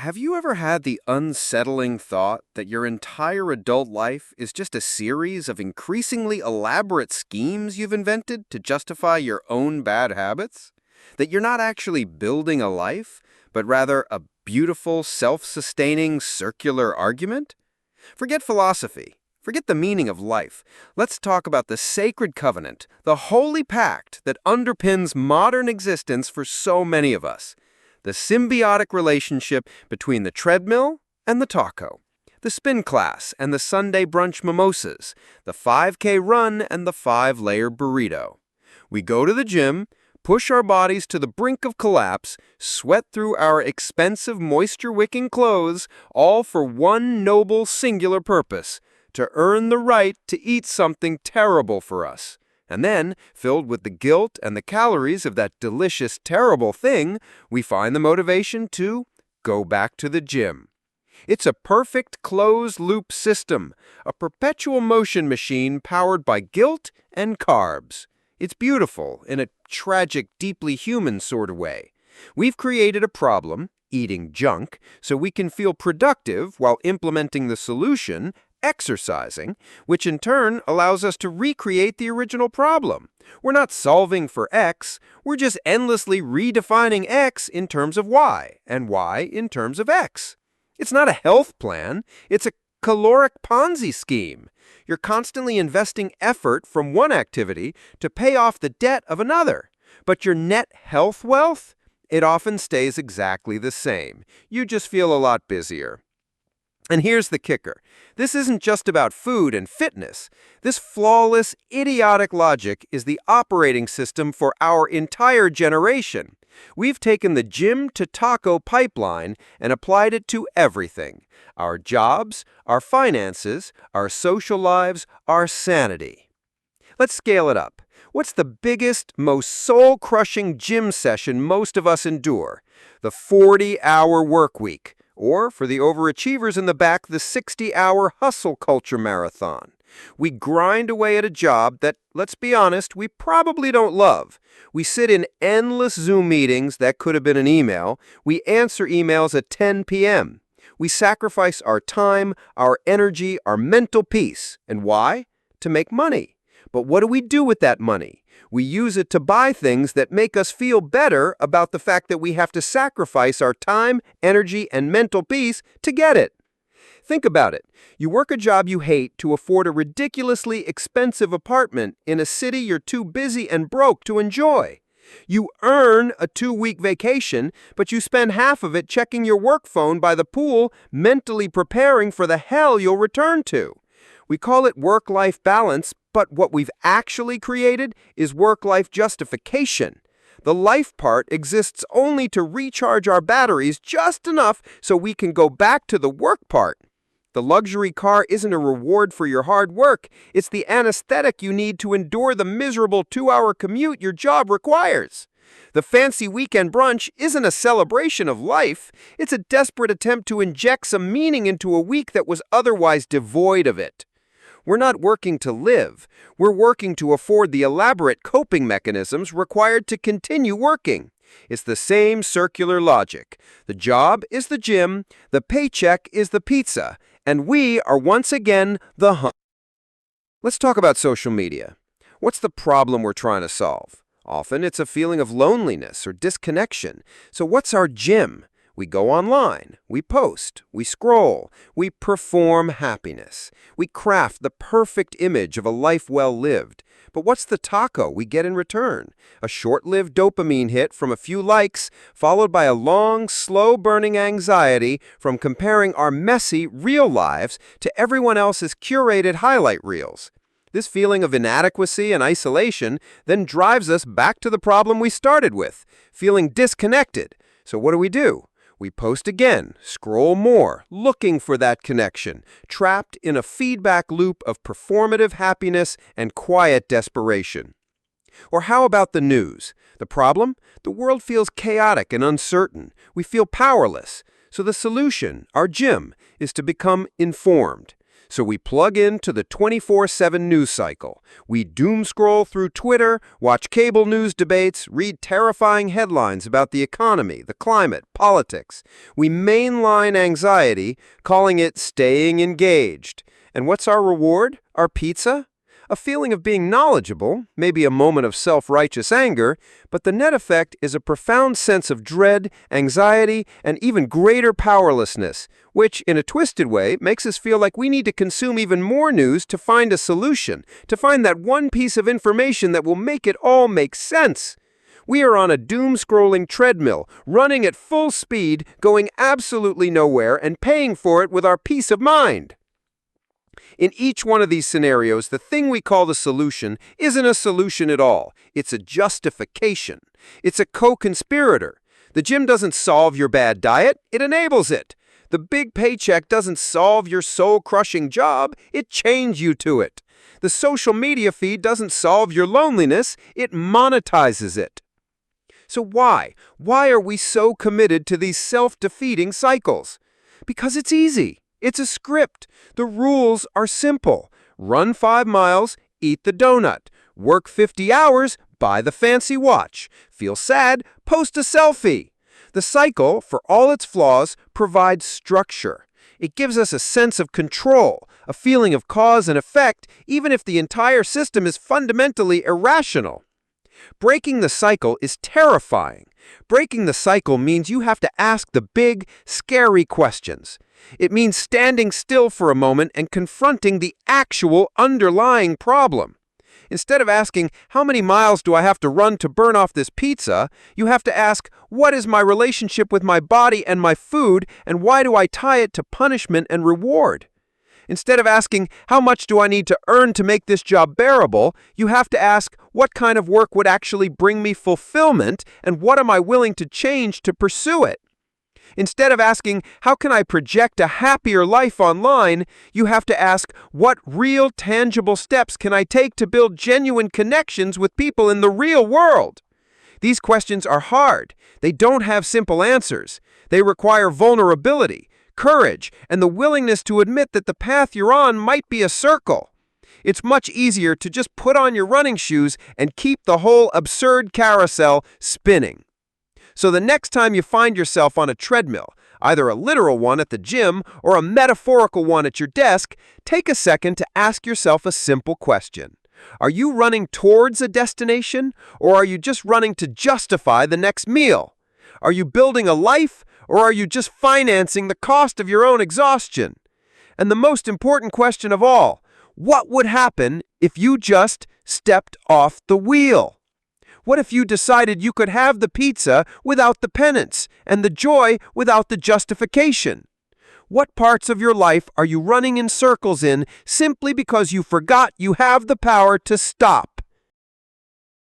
Have you ever had the unsettling thought that your entire adult life is just a series of increasingly elaborate schemes you've invented to justify your own bad habits? That you're not actually building a life, but rather a beautiful, self-sustaining circular argument? Forget philosophy. Forget the meaning of life. Let's talk about the sacred covenant, the holy pact that underpins modern existence for so many of us. The symbiotic relationship between the treadmill and the taco, the spin class and the Sunday brunch mimosas, the 5K run and the 5-layer burrito. We go to the gym, push our bodies to the brink of collapse, sweat through our expensive moisture-wicking clothes, all for one noble singular purpose: to earn the right to eat something terrible for us. And then, filled with the guilt and the calories of that delicious, terrible thing, we find the motivation to go back to the gym. It's a perfect closed-loop system, a perpetual motion machine powered by guilt and carbs. It's beautiful in a tragic, deeply human sort of way. We've created a problem, eating junk, so we can feel productive while implementing the solution, exercising, which in turn allows us to recreate the original problem. We're not solving for X, we're just endlessly redefining X in terms of Y, and Y in terms of X. It's not a health plan, it's a caloric Ponzi scheme. You're constantly investing effort from one activity to pay off the debt of another. But your net health wealth? It often stays exactly the same. You just feel a lot busier. And here's the kicker. This isn't just about food and fitness. This flawless, idiotic logic is the operating system for our entire generation. We've taken the gym to taco pipeline and applied it to everything: our jobs, our finances, our social lives, our sanity. Let's scale it up. What's the biggest, most soul-crushing gym session most of us endure? The 40-hour work week. Or, for the overachievers in the back, the 60-hour hustle culture marathon. We grind away at a job that, let's be honest, we probably don't love. We sit in endless Zoom meetings that could have been an email. We answer emails at 10 p.m. We sacrifice our time, our energy, our mental peace. And why? To make money. But what do we do with that money? We use it to buy things that make us feel better about the fact that we have to sacrifice our time, energy, and mental peace to get it. Think about it. You work a job you hate to afford a ridiculously expensive apartment in a city you're too busy and broke to enjoy. You earn a 2-week vacation, but you spend half of it checking your work phone by the pool, mentally preparing for the hell you'll return to. We call it work-life balance, but what we've actually created is work-life justification. The life part exists only to recharge our batteries just enough so we can go back to the work part. The luxury car isn't a reward for your hard work. It's the anesthetic you need to endure the miserable 2-hour commute your job requires. The fancy weekend brunch isn't a celebration of life. It's a desperate attempt to inject some meaning into a week that was otherwise devoid of it. We're not working to live. We're working to afford the elaborate coping mechanisms required to continue working. It's the same circular logic. The job is the gym, the paycheck is the pizza, and we are once again the hunt. Let's talk about social media. What's the problem we're trying to solve? Often it's a feeling of loneliness or disconnection. So what's our gym? We go online, we post, we scroll, we perform happiness. We craft the perfect image of a life well lived. But what's the taco we get in return? A short-lived dopamine hit from a few likes, followed by a long, slow-burning anxiety from comparing our messy, real lives to everyone else's curated highlight reels. This feeling of inadequacy and isolation then drives us back to the problem we started with, feeling disconnected. So what do? We post again, scroll more, looking for that connection, trapped in a feedback loop of performative happiness and quiet desperation. Or how about the news? The problem? The world feels chaotic and uncertain. We feel powerless. So the solution, our gym, is to become informed. So we plug into the 24/7 news cycle. We doom scroll through Twitter, watch cable news debates, read terrifying headlines about the economy, the climate, politics. We mainline anxiety, calling it staying engaged. And what's our reward? Our pizza? A feeling of being knowledgeable, maybe a moment of self-righteous anger, but the net effect is a profound sense of dread, anxiety, and even greater powerlessness, which, in a twisted way, makes us feel like we need to consume even more news to find a solution, to find that one piece of information that will make it all make sense. We are on a doom-scrolling treadmill, running at full speed, going absolutely nowhere, and paying for it with our peace of mind. In each one of these scenarios, the thing we call the solution isn't a solution at all. It's a justification. It's a co-conspirator. The gym doesn't solve your bad diet, it enables it. The big paycheck doesn't solve your soul-crushing job, it chains you to it. The social media feed doesn't solve your loneliness, it monetizes it. So why? Why are we so committed to these self-defeating cycles? Because it's easy. It's a script. The rules are simple. Run 5 miles, eat the donut. Work 50 hours, buy the fancy watch. Feel sad, post a selfie. The cycle, for all its flaws, provides structure. It gives us a sense of control, a feeling of cause and effect, even if the entire system is fundamentally irrational. Breaking the cycle is terrifying. Breaking the cycle means you have to ask the big, scary questions. It means standing still for a moment and confronting the actual underlying problem. Instead of asking, how many miles do I have to run to burn off this pizza, you have to ask, what is my relationship with my body and my food, and why do I tie it to punishment and reward? Instead of asking, how much do I need to earn to make this job bearable, you have to ask, what kind of work would actually bring me fulfillment, and what am I willing to change to pursue it? Instead of asking, how can I project a happier life online, you have to ask, what real tangible steps can I take to build genuine connections with people in the real world? These questions are hard. They don't have simple answers. They require vulnerability, courage, and the willingness to admit that the path you're on might be a circle. It's much easier to just put on your running shoes and keep the whole absurd carousel spinning. So the next time you find yourself on a treadmill, either a literal one at the gym or a metaphorical one at your desk, take a second to ask yourself a simple question. Are you running towards a destination, or are you just running to justify the next meal? Are you building a life, or are you just financing the cost of your own exhaustion? And the most important question of all, what would happen if you just stepped off the wheel? What if you decided you could have the pizza without the penance and the joy without the justification? What parts of your life are you running in circles in simply because you forgot you have the power to stop?